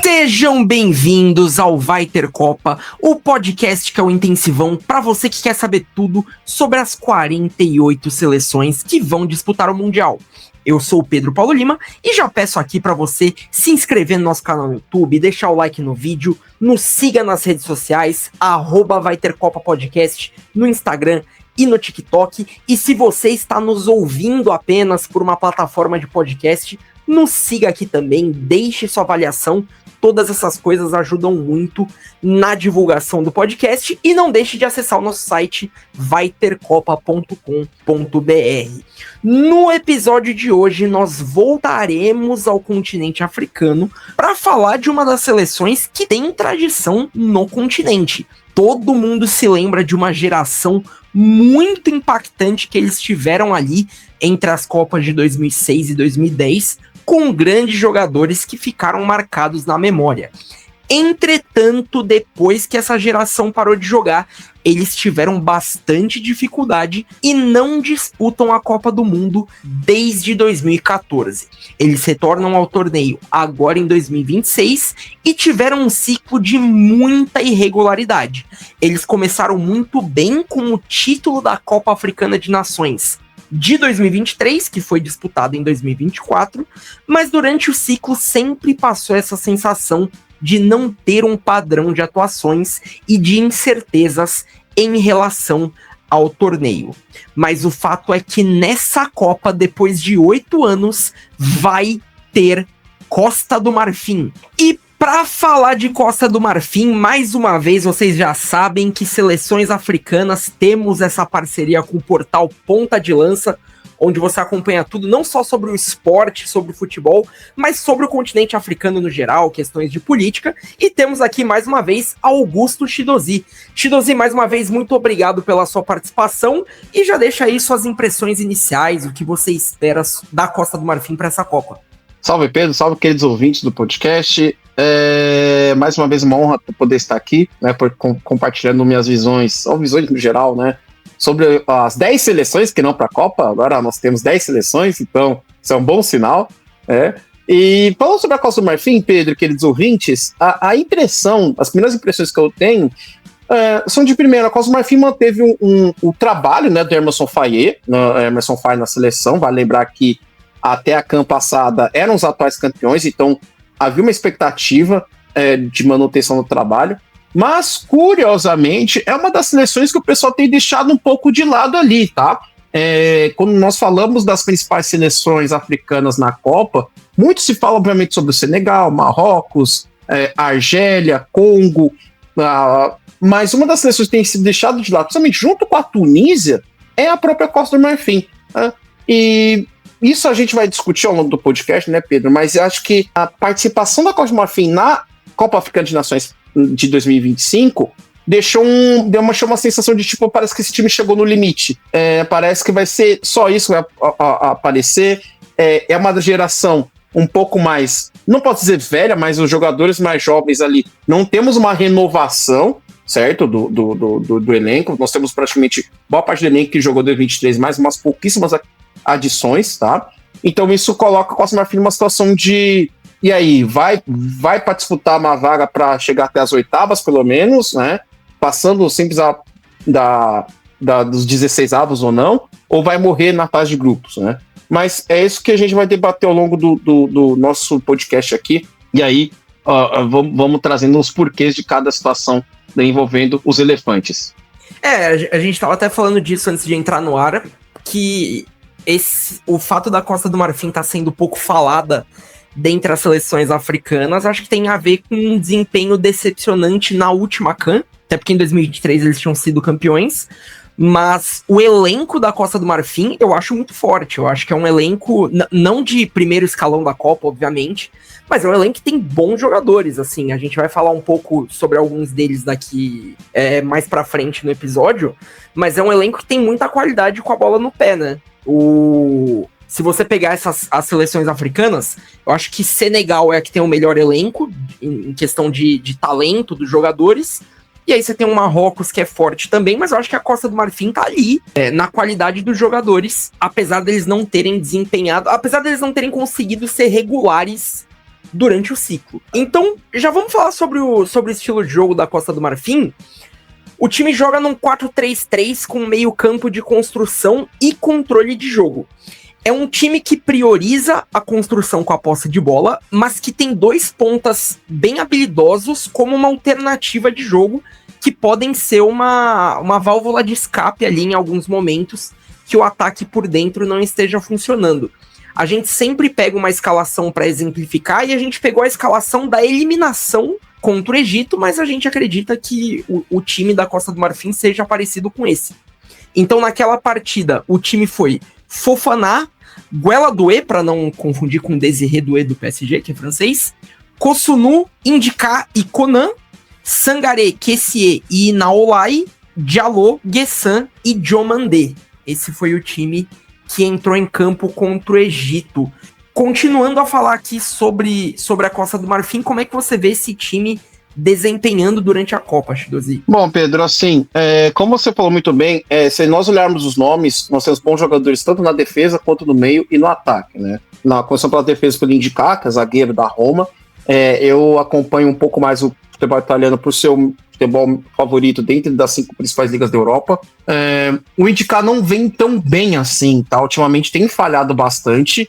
Sejam bem-vindos ao Vai Ter Copa, o podcast que é o intensivão para você que quer saber tudo sobre as 48 seleções que vão disputar o Mundial. Eu sou o Pedro Paulo Lima e já peço aqui para você se inscrever no nosso canal no YouTube, deixar o like no vídeo, nos siga nas redes sociais, @Vai Ter Copa Podcast no Instagram e no TikTok. E se você está nos ouvindo apenas por uma plataforma de podcast, nos siga aqui também, deixe sua avaliação. Todas essas coisas ajudam muito na divulgação do podcast e não deixe de acessar o nosso site vaitercopa.com.br. No episódio de hoje nós voltaremos ao continente africano para falar de uma das seleções que tem tradição no continente. Todo mundo se lembra de uma geração muito impactante que eles tiveram ali entre as Copas de 2006 e 2010, com grandes jogadores que ficaram marcados na memória. Entretanto, depois que essa geração parou de jogar, eles tiveram bastante dificuldade e não disputam a Copa do Mundo desde 2014. Eles retornam ao torneio agora em 2026 e tiveram um ciclo de muita irregularidade. Eles começaram muito bem com o título da Copa Africana de Nações de 2023, que foi disputado em 2024, mas durante o ciclo sempre passou essa sensação de não ter um padrão de atuações e de incertezas em relação ao torneio. Mas o fato é que nessa Copa, depois de 8 anos, vai ter Costa do Marfim. E para falar de Costa do Marfim, mais uma vez, vocês já sabem que seleções africanas temos essa parceria com o portal Ponta de Lança, onde você acompanha tudo, não só sobre o esporte, sobre o futebol, mas sobre o continente africano no geral, questões de política. E temos aqui, mais uma vez, Augusto Chidozi. Chidozi, mais uma vez, muito obrigado pela sua participação e já deixa aí suas impressões iniciais, o que você espera da Costa do Marfim para essa Copa. Salve Pedro, salve queridos ouvintes do podcast. Mais uma vez uma honra poder estar aqui, né, compartilhando minhas visões, ou visões no geral, né, sobre as 10 seleções que não para a Copa. Agora nós temos 10 seleções, então isso é um bom sinal. E falando sobre a Costa do Marfim, Pedro, queridos ouvintes, a impressão, as primeiras impressões que eu tenho são de primeira. A Costa do Marfim manteve o trabalho, né, do Emerson Faé na seleção. Vale lembrar que até a CAN passada eram os atuais campeões, então havia uma expectativa de manutenção do trabalho, mas curiosamente é uma das seleções que o pessoal tem deixado um pouco de lado ali, tá? Quando nós falamos das principais seleções africanas na Copa, muito se fala obviamente sobre o Senegal, Marrocos, Argélia, Congo, mas uma das seleções que tem sido deixada de lado, principalmente junto com a Tunísia, é a própria Costa do Marfim, né? E isso a gente vai discutir ao longo do podcast, né, Pedro? Mas eu acho que a participação da Costa do Marfim na Copa Africana de Nações de 2025 deu uma sensação de tipo, parece que esse time chegou no limite. Parece que vai ser só isso que vai aparecer. É uma geração um pouco mais, não posso dizer velha, mas os jogadores mais jovens ali, não temos uma renovação, certo, do elenco. Nós temos praticamente boa parte do elenco que jogou 2023, mais umas pouquíssimas adições, tá? Então isso coloca o Costa do Marfim numa situação de, e aí, vai para disputar uma vaga para chegar até as oitavas, pelo menos, né? Passando simples dos 16avos ou não, ou vai morrer na fase de grupos, né? Mas é isso que a gente vai debater ao longo do nosso podcast aqui, e aí vamos trazendo os porquês de cada situação, né, envolvendo os elefantes. A gente estava até falando disso antes de entrar no ar, que o fato da Costa do Marfim estar sendo pouco falada dentre as seleções africanas, acho que tem a ver com um desempenho decepcionante na última CAN, até porque em 2023 eles tinham sido campeões, mas o elenco da Costa do Marfim eu acho muito forte. Eu acho que é um elenco, não de primeiro escalão da Copa, obviamente, mas é um elenco que tem bons jogadores, assim. A gente vai falar um pouco sobre alguns deles daqui mais pra frente no episódio, mas é um elenco que tem muita qualidade com a bola no pé, né? Se você pegar as seleções africanas, eu acho que Senegal é a que tem o melhor elenco em questão de talento dos jogadores. E aí você tem um Marrocos que é forte também, mas eu acho que a Costa do Marfim tá ali, na qualidade dos jogadores, apesar deles não terem conseguido ser regulares durante o ciclo. Então, já vamos falar sobre o estilo de jogo da Costa do Marfim. O time joga num 4-3-3 com meio campo de construção e controle de jogo. É um time que prioriza a construção com a posse de bola, mas que tem 2 pontas bem habilidosos como uma alternativa de jogo, que podem ser uma válvula de escape ali em alguns momentos que o ataque por dentro não esteja funcionando. A gente sempre pega uma escalação para exemplificar e a gente pegou a escalação da eliminação contra o Egito, mas a gente acredita que o time da Costa do Marfim seja parecido com esse. Então naquela partida o time foi Fofana, Guela Doué, para não confundir com Désiré Doué do PSG, que é francês, Kosunu, Indika e Conan, Sangaré, Kessié e Naolai, Diallo, Guessan e Diomandé. Esse foi o time que entrou em campo contra o Egito. Continuando a falar aqui sobre a Costa do Marfim, como é que você vê esse time desempenhando durante a Copa, Chidozi? Bom, Pedro, assim, como você falou muito bem, se nós olharmos os nomes, nós temos bons jogadores tanto na defesa quanto no meio e no ataque, né? Na começando pela defesa, pelo Indika, que é zagueiro da Roma, eu acompanho um pouco mais o futebol italiano por ser o futebol favorito dentro das 5 principais ligas da Europa. O Indika não vem tão bem assim, tá? Ultimamente tem falhado bastante,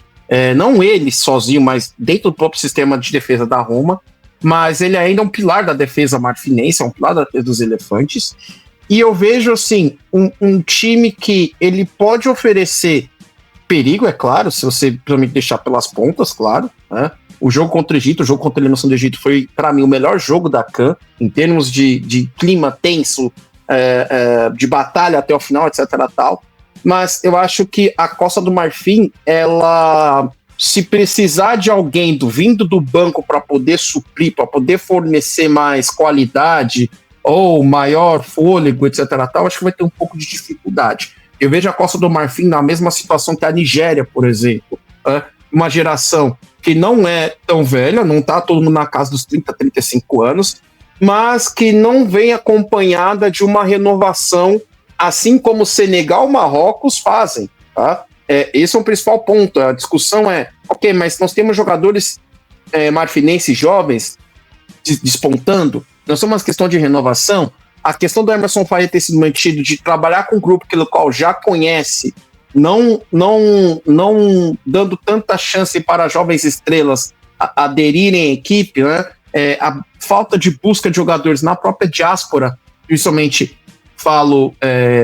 não ele sozinho, mas dentro do próprio sistema de defesa da Roma. Mas ele ainda é um pilar da defesa marfinense, é um pilar da defesa dos elefantes. E eu vejo, assim, um time que ele pode oferecer perigo, é claro, se você principalmente deixar pelas pontas, claro, né? O jogo contra o Egito, o jogo contra a eliminação do Egito foi, para mim, o melhor jogo da CAN, em termos de clima tenso, de batalha até o final, etc. tal. Mas eu acho que a Costa do Marfim, ela... se precisar de alguém vindo do banco para poder suprir, para poder fornecer mais qualidade ou maior fôlego, etc. tal, acho que vai ter um pouco de dificuldade. Eu vejo a Costa do Marfim na mesma situação que a Nigéria, por exemplo. Uma geração que não é tão velha, não está todo mundo na casa dos 30, 35 anos, mas que não vem acompanhada de uma renovação, assim como Senegal e Marrocos fazem, tá? Esse é o principal ponto. A discussão ok, mas nós temos jogadores marfinenses jovens despontando, nós temos uma questão de renovação. A questão do Emerson Faria ter sido mantido, de trabalhar com um grupo que o qual já conhece, não dando tanta chance para jovens estrelas aderirem à equipe, né? A falta de busca de jogadores na própria diáspora, principalmente falo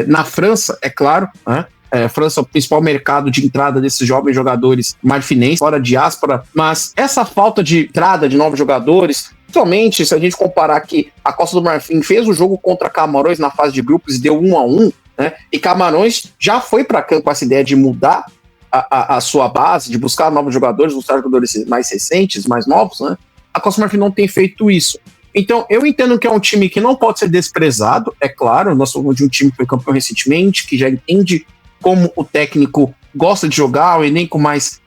na França, é claro, né? França é o principal mercado de entrada desses jovens jogadores marfinenses, fora diáspora, mas essa falta de entrada de novos jogadores, principalmente se a gente comparar que a Costa do Marfim fez o jogo contra Camarões na fase de grupos e deu 1-1, né? E Camarões já foi para cá com essa ideia de mudar a sua base, de buscar novos jogadores, buscar jogadores mais recentes, mais novos, né? A Costa do Marfim não tem feito isso. Então, eu entendo que é um time que não pode ser desprezado, é claro, nós somos de um time que foi campeão recentemente, que já entende como o técnico gosta de jogar, o elenco mais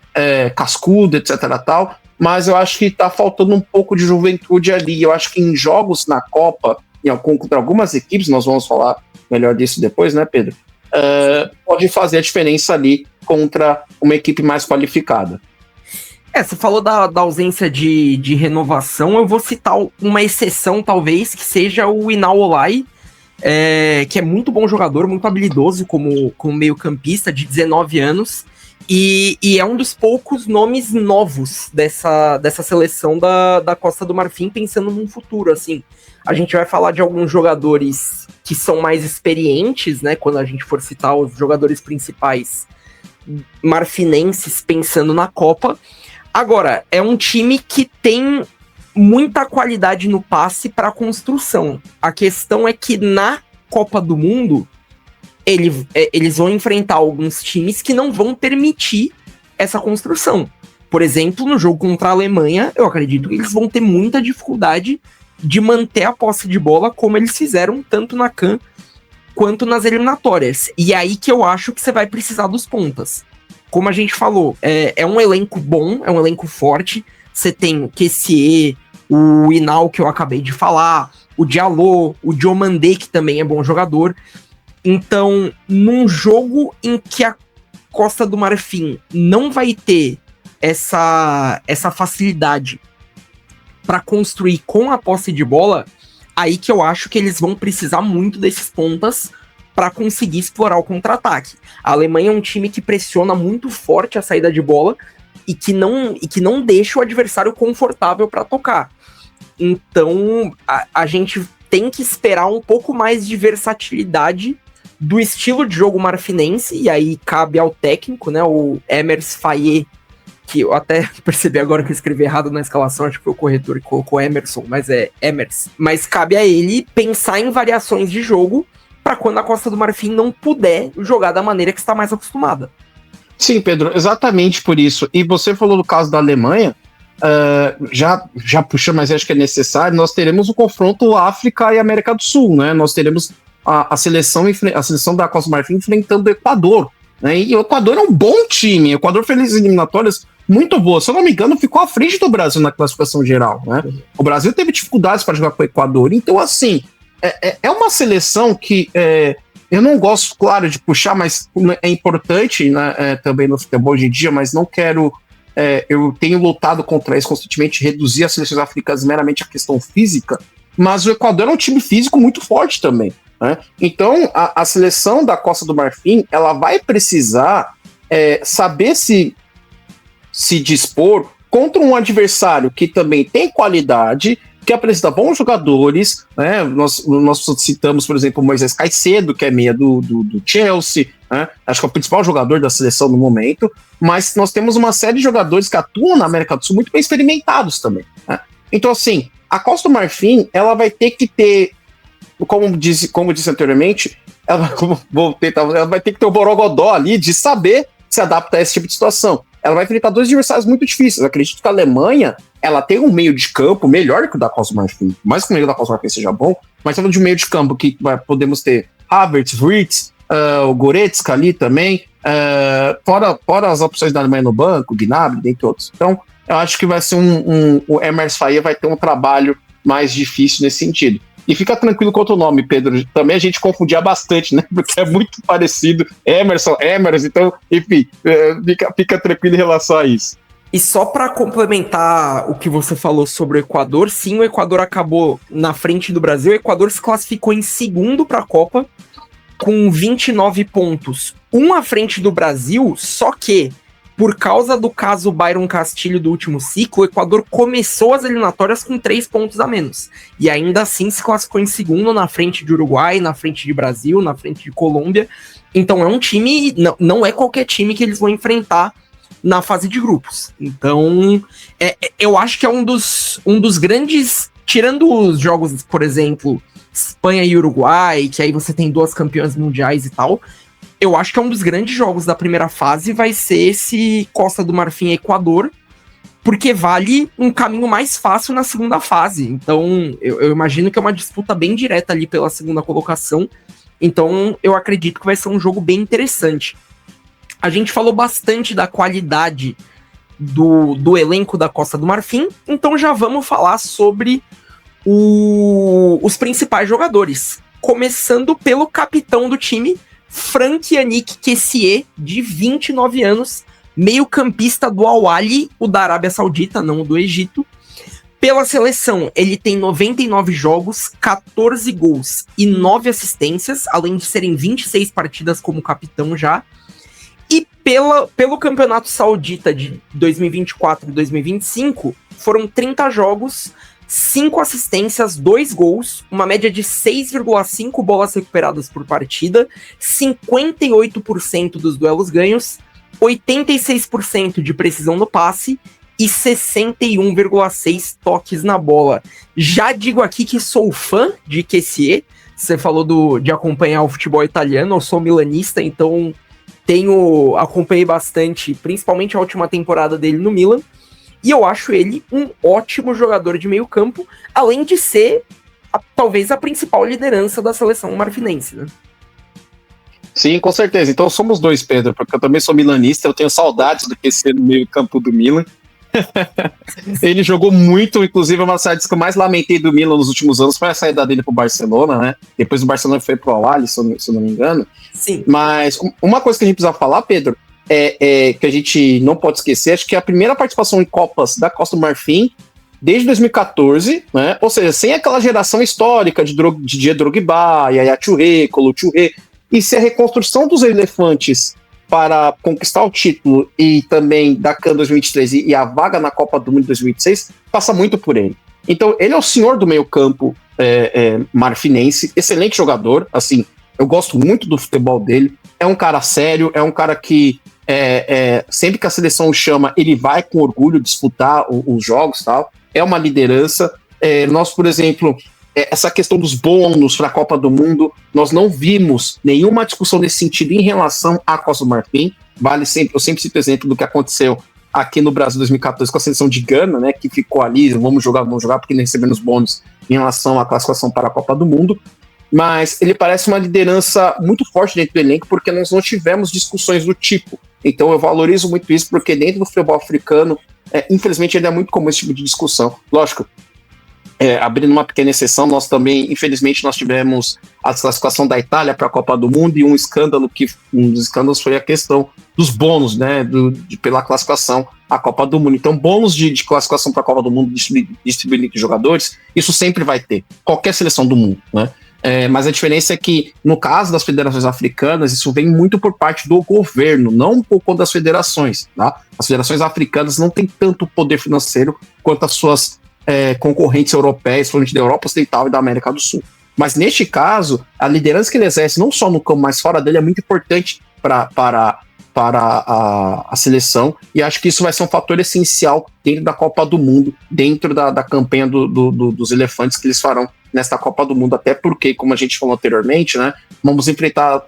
cascudo, etc. tal, mas eu acho que está faltando um pouco de juventude ali. Eu acho que em jogos na Copa, contra algumas equipes, nós vamos falar melhor disso depois, né, Pedro? Pode fazer a diferença ali contra uma equipe mais qualificada. Você falou da ausência de renovação. Eu vou citar uma exceção, talvez, que seja o Inaolai, que é muito bom jogador, muito habilidoso como meio campista, de 19 anos, e é um dos poucos nomes novos dessa seleção da Costa do Marfim, pensando num futuro, assim. A gente vai falar de alguns jogadores que são mais experientes, né, quando a gente for citar os jogadores principais marfinenses pensando na Copa. Agora, é um time que tem muita qualidade no passe para construção. A questão é que na Copa do Mundo, eles vão enfrentar alguns times que não vão permitir essa construção. Por exemplo, no jogo contra a Alemanha, eu acredito que eles vão ter muita dificuldade de manter a posse de bola como eles fizeram tanto na CAN quanto nas eliminatórias. E aí que eu acho que você vai precisar dos pontas. Como a gente falou, é um elenco bom, é um elenco forte. Você tem o Kessié, o Inal, que eu acabei de falar, o Diallo, o Diomandé, que também é bom jogador. Então, num jogo em que a Costa do Marfim não vai ter essa facilidade para construir com a posse de bola, aí que eu acho que eles vão precisar muito desses pontas para conseguir explorar o contra-ataque. A Alemanha é um time que pressiona muito forte a saída de bola e que não deixa o adversário confortável para tocar. Então, a gente tem que esperar um pouco mais de versatilidade do estilo de jogo marfinense, e aí cabe ao técnico, né, o Emers Faye, que eu até percebi agora que eu escrevi errado na escalação, acho que foi o corretor que colocou Emerson, mas é Emers. Mas cabe a ele pensar em variações de jogo para quando a Costa do Marfim não puder jogar da maneira que está mais acostumada. Sim, Pedro, exatamente por isso. E você falou do caso da Alemanha, já puxou, mas acho que é necessário, nós teremos o confronto África e América do Sul, né? Nós teremos a seleção da Costa do Marfim enfrentando o Equador, né? E o Equador é um bom time, o Equador fez eliminatórias muito boas, se eu não me engano ficou à frente do Brasil na classificação geral, né? O Brasil teve dificuldades para jogar com o Equador, então assim, é uma seleção que eu não gosto, claro, de puxar, mas é importante, né, também no futebol hoje em dia, mas não quero... eu tenho lutado contra isso constantemente, reduzir as seleções africanas meramente a questão física, mas o Equador é um time físico muito forte também, né? Então, a seleção da Costa do Marfim, ela vai precisar saber se dispor contra um adversário que também tem qualidade, que apresenta bons jogadores, né? Nós citamos, por exemplo, o Moisés Caicedo, que é meia do Chelsea, né? Acho que é o principal jogador da seleção no momento, mas nós temos uma série de jogadores que atuam na América do Sul muito bem experimentados também, né? Então, assim, a Costa do Marfim, ela vai ter que ter, como disse anteriormente, ela vai ter que ter o borogodó ali de saber se adaptar a esse tipo de situação. Ela vai enfrentar dois adversários muito difíceis. Eu acredito que a Alemanha, ela tem um meio de campo melhor que o da Costa do Marfim. Mais que o meio da Costa do Marfim seja bom, mas falando de um meio de campo que podemos ter Havertz, Wirtz, o Goretzka ali também, fora as opções da Alemanha no banco, Gnabry, dentre outros. Então, eu acho que vai ser o Emers Faye vai ter um trabalho mais difícil nesse sentido. E fica tranquilo quanto o nome, Pedro. Também a gente confundia bastante, né? Porque é muito parecido. Emerson, Emers, então, enfim, fica tranquilo em relação a isso. E só para complementar o que você falou sobre o Equador, sim, o Equador acabou na frente do Brasil. O Equador se classificou em segundo para a Copa, com 29 pontos. Um à frente do Brasil, só que, por causa do caso Byron Castilho do último ciclo, o Equador começou as eliminatórias com 3 pontos a menos. E ainda assim se classificou em segundo, na frente de Uruguai, na frente de Brasil, na frente de Colômbia. Então é um time, não é qualquer time que eles vão enfrentar na fase de grupos. Então eu acho que é um dos grandes, tirando os jogos, por exemplo, Espanha e Uruguai, que aí você tem 2 campeões mundiais e tal, eu acho que é um dos grandes jogos da primeira fase vai ser esse Costa do Marfim e Equador, porque vale um caminho mais fácil na segunda fase. Então, eu imagino que é uma disputa bem direta ali pela segunda colocação. Então, eu acredito que vai ser um jogo bem interessante. A gente falou bastante da qualidade do elenco da Costa do Marfim, então já vamos falar sobre os principais jogadores. Começando pelo capitão do time, Franck-Yannick Kessié, de 29 anos, meio-campista do Al-Ahly, o da Arábia Saudita, não o do Egito. Pela seleção, ele tem 99 jogos, 14 gols e 9 assistências, além de serem 26 partidas como capitão já. E pelo Campeonato Saudita de 2024 e 2025, foram 30 jogos, 5 assistências, 2 gols, uma média de 6,5 bolas recuperadas por partida, 58% dos duelos ganhos, 86% de precisão no passe e 61,6 toques na bola. Já digo aqui que sou fã de Kessié. Você falou de acompanhar o futebol italiano, eu sou milanista, então acompanhei bastante, principalmente a última temporada dele no Milan. E eu acho ele um ótimo jogador de meio campo, além de ser talvez a principal liderança da seleção marfinense, né? Sim, com certeza. Então somos dois, Pedro, porque eu também sou milanista, eu tenho saudades do QC no meio campo do Milan. Ele jogou muito, inclusive uma das saídas que eu mais lamentei do Milan nos últimos anos foi a saída dele pro Barcelona, né? Depois o Barcelona foi pro Al-Ahly, se eu não me engano. Sim. Mas uma coisa que a gente precisa falar, Pedro, é que a gente não pode esquecer, acho que é a primeira participação em Copas da Costa do Marfim desde 2014, né? Ou seja, sem aquela geração histórica de Didier Drogba, Yaya Touré, Kolo Touré, e se a reconstrução dos elefantes para conquistar o título e também da CAN 2023 e a vaga na Copa do Mundo 2026 passa muito por ele. Então, ele é o senhor do meio-campo marfinense, excelente jogador, assim, eu gosto muito do futebol dele, é um cara sério, é um cara que sempre que a seleção o chama, ele vai com orgulho disputar os jogos e tal, é uma liderança. Nós, por exemplo, essa questão dos bônus para a Copa do Mundo, nós não vimos nenhuma discussão nesse sentido em relação à Costa do Marfim. Eu sempre cito o exemplo do que aconteceu aqui no Brasil em 2014 com a seleção de Gana, né, que ficou ali, vamos jogar porque recebemos bônus em relação à classificação para a Copa do Mundo. Mas ele parece uma liderança muito forte dentro do elenco, porque nós não tivemos discussões do tipo. Então eu valorizo muito isso, porque dentro do futebol africano, infelizmente, ainda é muito comum esse tipo de discussão. Lógico, abrindo uma pequena exceção, nós também, infelizmente, nós tivemos a desclassificação da Itália para a Copa do Mundo, e um dos escândalos foi a questão dos bônus, né, pela classificação à Copa do Mundo. Então, bônus de classificação para a Copa do Mundo distribuído entre jogadores, isso sempre vai ter, qualquer seleção do mundo, né? Mas a diferença é que, no caso das federações africanas, isso vem muito por parte do governo, não por conta das federações, tá? As federações africanas não têm tanto poder financeiro quanto as suas concorrentes europeias, principalmente da Europa Ocidental e da América do Sul. Mas neste caso, a liderança que ele exerce, não só no campo, mas fora dele, é muito importante para a seleção, e acho que isso vai ser um fator essencial dentro da Copa do Mundo, dentro da campanha dos elefantes que eles farão nesta Copa do Mundo, até porque, como a gente falou anteriormente, né,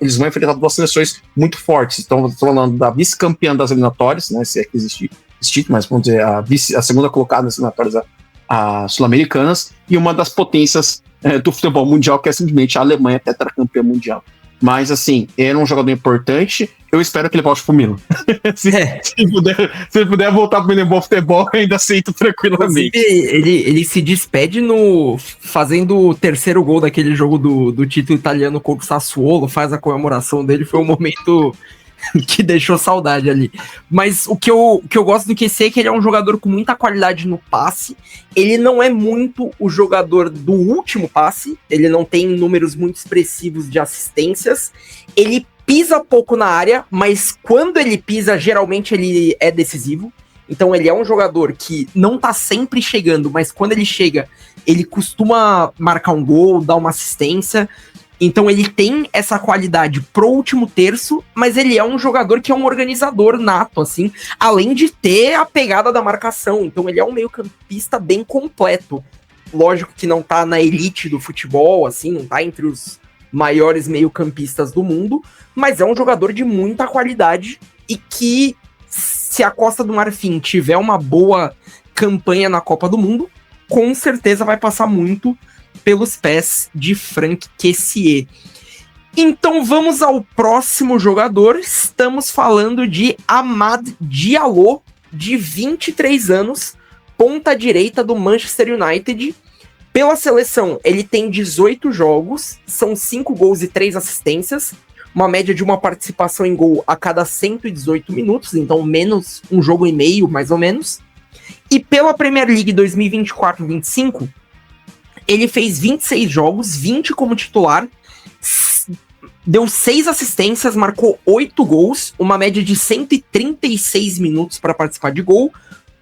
eles vão enfrentar duas seleções muito fortes. Então, estou falando da vice-campeã das eliminatórias, né, se é que existe, mas vamos dizer, a segunda colocada nas eliminatórias as sul-americanas, e uma das potências do futebol mundial, que é simplesmente a Alemanha, tetracampeã mundial. Mas, assim, era um jogador importante. Eu espero que ele volte pro Milan. se puder voltar pro Milan, bom futebol, eu ainda aceito tranquilamente. Ele se despede fazendo o terceiro gol daquele jogo do título italiano contra o Sassuolo, faz a comemoração dele, foi um momento que deixou saudade ali. Mas o que eu gosto do QC é que ele é um jogador com muita qualidade no passe. Ele não é muito o jogador do último passe, ele não tem números muito expressivos de assistências. Ele pisa pouco na área, mas quando ele pisa, geralmente ele é decisivo. Então ele é um jogador que não tá sempre chegando, mas quando ele chega, ele costuma marcar um gol, dar uma assistência. Então ele tem essa qualidade pro último terço, mas ele é um jogador que é um organizador nato, assim, além de ter a pegada da marcação. Então ele é um meio-campista bem completo. Lógico que não tá na elite do futebol, assim, não tá entre os maiores meio-campistas do mundo, mas é um jogador de muita qualidade e que, se a Costa do Marfim tiver uma boa campanha na Copa do Mundo, com certeza vai passar muito pelos pés de Franck Kessié. Então vamos ao próximo jogador. Estamos falando de Amad Diallo, de 23 anos, ponta direita do Manchester United. Pela seleção, ele tem 18 jogos, são 5 gols e 3 assistências, uma média de uma participação em gol a cada 118 minutos, então menos um jogo e meio, mais ou menos. E pela Premier League 2024-25, ele fez 26 jogos, 20 como titular, deu 6 assistências, marcou 8 gols, uma média de 136 minutos para participar de gol,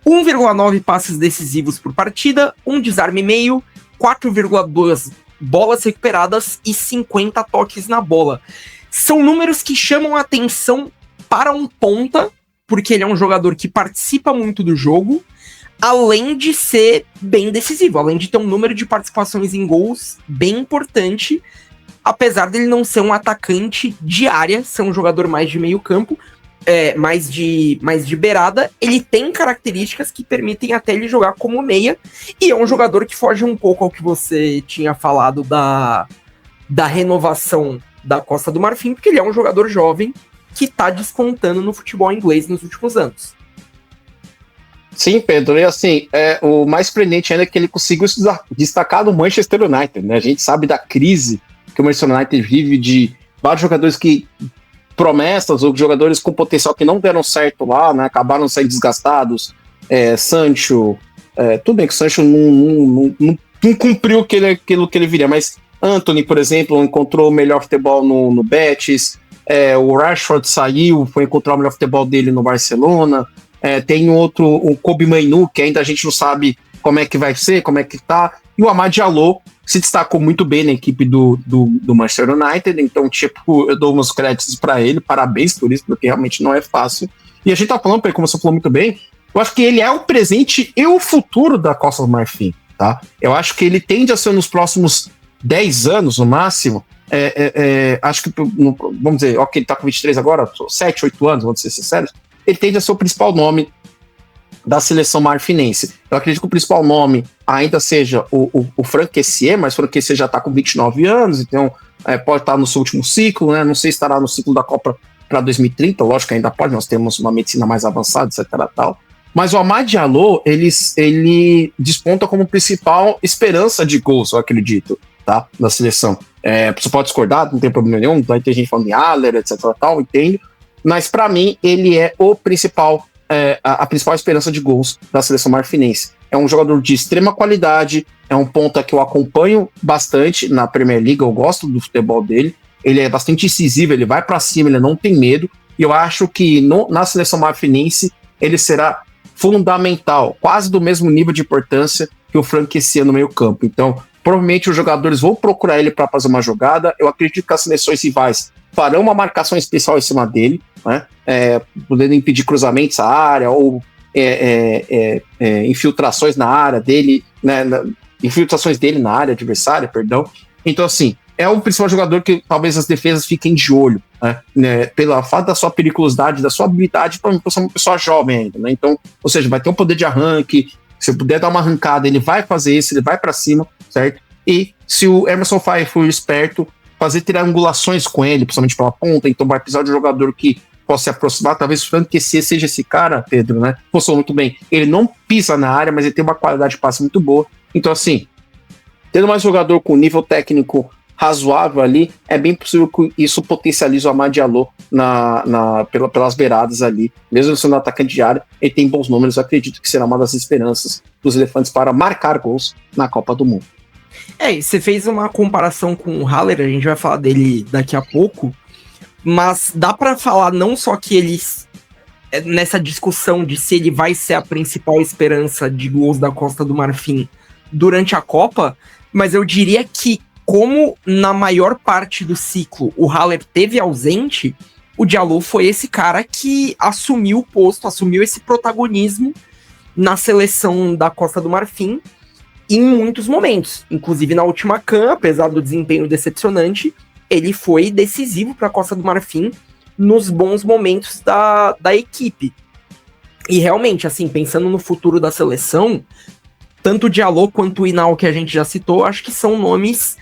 1,9 passes decisivos por partida, 1 desarme e meio, 4,2 bolas recuperadas e 50 toques na bola. São números que chamam a atenção para um ponta, porque ele é um jogador que participa muito do jogo, além de ser bem decisivo, além de ter um número de participações em gols bem importante, apesar dele não ser um atacante de área, ser um jogador mais de meio campo, mais de beirada. Ele tem características que permitem até ele jogar como meia, e é um jogador que foge um pouco ao que você tinha falado da renovação da Costa do Marfim, porque ele é um jogador jovem que está despontando no futebol inglês nos últimos anos. Sim, Pedro, e assim, o mais surpreendente ainda é que ele conseguiu se destacar do Manchester United, né? A gente sabe da crise que o Manchester United vive de vários jogadores que promessas ou jogadores com potencial que não deram certo lá, né? Acabaram sendo desgastados. Sancho, tudo bem que o Sancho não cumpriu aquilo que ele viria, mas Antony, por exemplo, encontrou o melhor futebol no Betis, o Rashford saiu, foi encontrar o melhor futebol dele no Barcelona. Tem o Kobe Mainoo, que ainda a gente não sabe como é que vai ser, como é que tá. E o Amad Diallo se destacou muito bem na equipe do Manchester United. Então, tipo, eu dou meus créditos para ele, parabéns por isso, porque realmente não é fácil. E a gente tá falando, como você falou muito bem, eu acho que ele é o presente e o futuro da Costa do Marfim, tá? Eu acho que ele tende a ser nos próximos 10 anos, no máximo. Acho que, vamos dizer, ok, ele tá com 23 agora, 7, 8 anos, vamos ser sinceros. Ele tende a ser o principal nome da seleção marfinense. Eu acredito que o principal nome ainda seja o Franck Kessié, mas o Franck Kessié já está com 29 anos, então pode estar no seu último ciclo, né? Não sei se estará no ciclo da Copa para 2030, lógico que ainda pode, nós temos uma medicina mais avançada, etc. Tal. Mas o Amad Diallo, ele desponta como principal esperança de gols, eu acredito, tá? Da seleção. Você pode discordar, não tem problema nenhum, vai ter gente falando em Haller, etc. Tal, entendo. Mas para mim ele é o principal, a principal esperança de gols da seleção marfinense. É um jogador de extrema qualidade, é um ponta que eu acompanho bastante na Premier League, eu gosto do futebol dele, ele é bastante incisivo, ele vai para cima, ele não tem medo, e eu acho que na seleção marfinense ele será fundamental, quase do mesmo nível de importância que o Franck Kessié no meio campo. Então, provavelmente os jogadores vão procurar ele para fazer uma jogada, eu acredito que as seleções rivais farão uma marcação especial em cima dele, né? Podendo impedir cruzamentos à área ou infiltrações na área dele, né? Infiltrações dele na área adversária, perdão. Então, assim, é o principal jogador que talvez as defesas fiquem de olho, né? Pela falta da sua periculosidade, da sua habilidade, para uma pessoa jovem ainda, né? Então, ou seja, vai ter um poder de arranque, se puder dar uma arrancada, ele vai fazer isso, ele vai para cima, certo? E se o Emerson Faé for esperto, fazer triangulações com ele, principalmente pela ponta, então vai precisar de um jogador que possa se aproximar, talvez o Franck Kessié seja esse cara, Pedro, né? Funcionou muito bem. Ele não pisa na área, mas ele tem uma qualidade de passe muito boa. Então, assim, tendo mais jogador com nível técnico razoável ali, é bem possível que isso potencialize o Amad Diallo pelas beiradas ali. Mesmo sendo atacante de área, ele tem bons números. Eu acredito que será uma das esperanças dos elefantes para marcar gols na Copa do Mundo. E você fez uma comparação com o Haller, a gente vai falar dele daqui a pouco, mas dá pra falar não só que ele, nessa discussão de se ele vai ser a principal esperança de gols da Costa do Marfim durante a Copa, mas eu diria que como na maior parte do ciclo o Haller teve ausente, o Diallo foi esse cara que assumiu o posto, assumiu esse protagonismo na seleção da Costa do Marfim, em muitos momentos, inclusive na última CAN, apesar do desempenho decepcionante, ele foi decisivo para a Costa do Marfim nos bons momentos da equipe. E realmente, assim, pensando no futuro da seleção, tanto o Diallo quanto o Hinal, que a gente já citou, acho que são nomes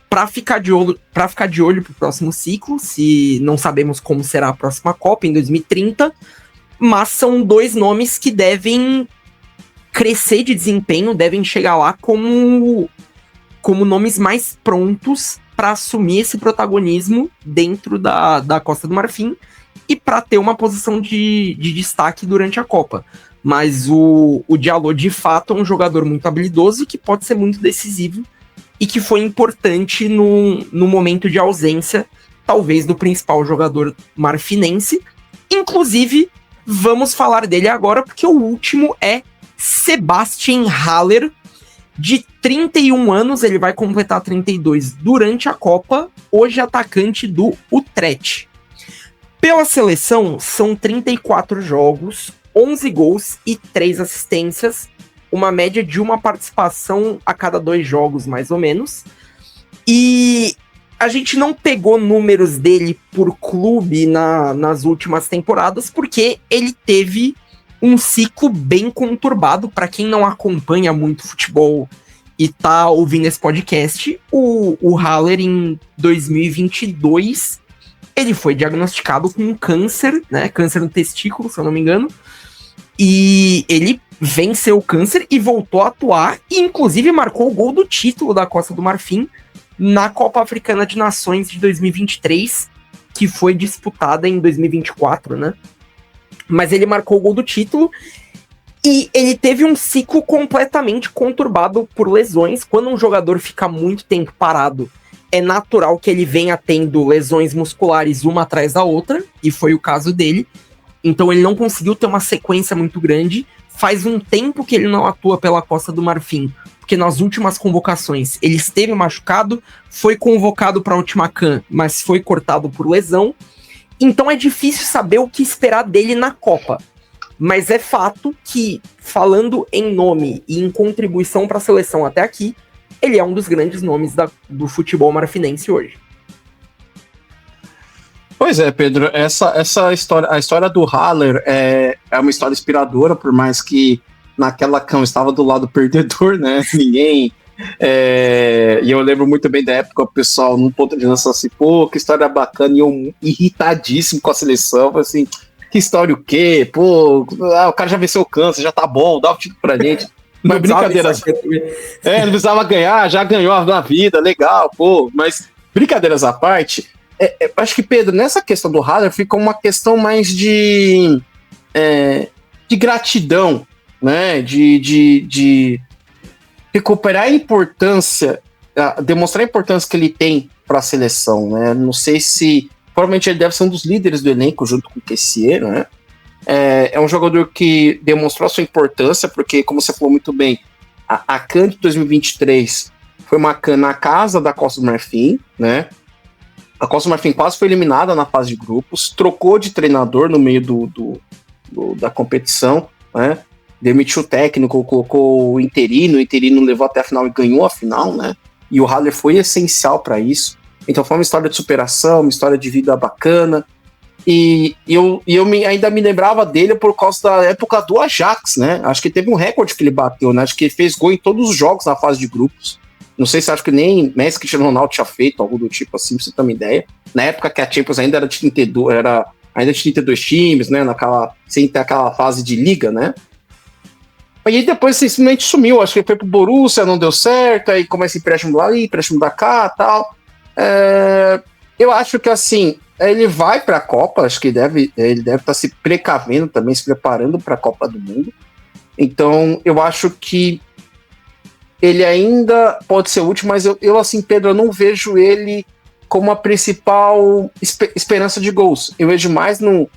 para ficar de olho para o próximo ciclo, se não sabemos como será a próxima Copa em 2030, mas são dois nomes que devem crescer de desempenho, devem chegar lá como nomes mais prontos para assumir esse protagonismo dentro da Costa do Marfim e para ter uma posição de destaque durante a Copa. Mas o Diallo, de fato, é um jogador muito habilidoso que pode ser muito decisivo e que foi importante no momento de ausência, talvez, do principal jogador marfinense. Inclusive, vamos falar dele agora, porque o último é Sebastian Haller, de 31 anos, ele vai completar 32 durante a Copa, hoje atacante do Utrecht. Pela seleção, são 34 jogos, 11 gols e 3 assistências, uma média de uma participação a cada 2 jogos, mais ou menos. E a gente não pegou números dele por clube nas últimas temporadas, porque ele teve um ciclo bem conturbado. Para quem não acompanha muito futebol e tá ouvindo esse podcast, o Haller em 2022, ele foi diagnosticado com um câncer, né? Câncer no testículo, se eu não me engano. E ele venceu o câncer e voltou a atuar, e inclusive marcou o gol do título da Costa do Marfim na Copa Africana de Nações de 2023, que foi disputada em 2024, né? Mas ele marcou o gol do título, e ele teve um ciclo completamente conturbado por lesões. Quando um jogador fica muito tempo parado, é natural que ele venha tendo lesões musculares uma atrás da outra, e foi o caso dele. Então ele não conseguiu ter uma sequência muito grande. Faz um tempo que ele não atua pela Costa do Marfim, porque nas últimas convocações ele esteve machucado, foi convocado para a última CAN, mas foi cortado por lesão. Então é difícil saber o que esperar dele na Copa. Mas é fato que, falando em nome e em contribuição para a seleção até aqui, ele é um dos grandes nomes do futebol marfinense hoje. Pois é, Pedro, essa história, a história do Haller é uma história inspiradora, por mais que naquela CAN estava do lado perdedor, né? Ninguém. E eu lembro muito bem da época, o pessoal no ponto de lança assim, pô, que história bacana, e eu irritadíssimo com a seleção, assim, que história o quê? Pô, o cara já venceu o câncer, já tá bom, dá o título pra gente. Mas brincadeiras. Não precisava ganhar, já ganhou na vida, legal, pô. Mas brincadeiras à parte, acho que, Pedro, nessa questão do Haller fica uma questão mais de gratidão, né? De recuperar a importância, demonstrar a importância que ele tem para a seleção, né? Não sei se. Provavelmente ele deve ser um dos líderes do elenco, junto com o Kessier, né? É um jogador que demonstrou a sua importância, porque, como você falou muito bem, a CAN de 2023 foi uma CAN na casa da Costa do Marfim, né? A Costa do Marfim quase foi eliminada na fase de grupos, trocou de treinador no meio da competição, né? Demitiu o técnico, colocou o interino levou até a final e ganhou a final, né? E o Haller foi essencial para isso. Então foi uma história de superação, uma história de vida bacana. E eu ainda me lembrava dele por causa da época do Ajax, né? Acho que teve um recorde que ele bateu, né? Acho que ele fez gol em todos os jogos na fase de grupos. Não sei se acho que nem Messi, Cristiano Ronaldo tinha feito algo do tipo assim, pra você ter uma ideia. Na época que a Champions ainda era de 32, ainda de 32 times, né? Sem ter aquela fase de liga, né? E aí depois simplesmente sumiu. Acho que ele foi pro Borussia, não deu certo, aí começa empréstimo lá, empréstimo da cá e tal. Eu acho que assim, ele vai para a Copa, acho que ele deve estar se precavendo também, se preparando para a Copa do Mundo. Então, eu acho que ele ainda pode ser útil, mas eu assim, Pedro, eu não vejo ele como a principal esperança de gols. Eu vejo mais no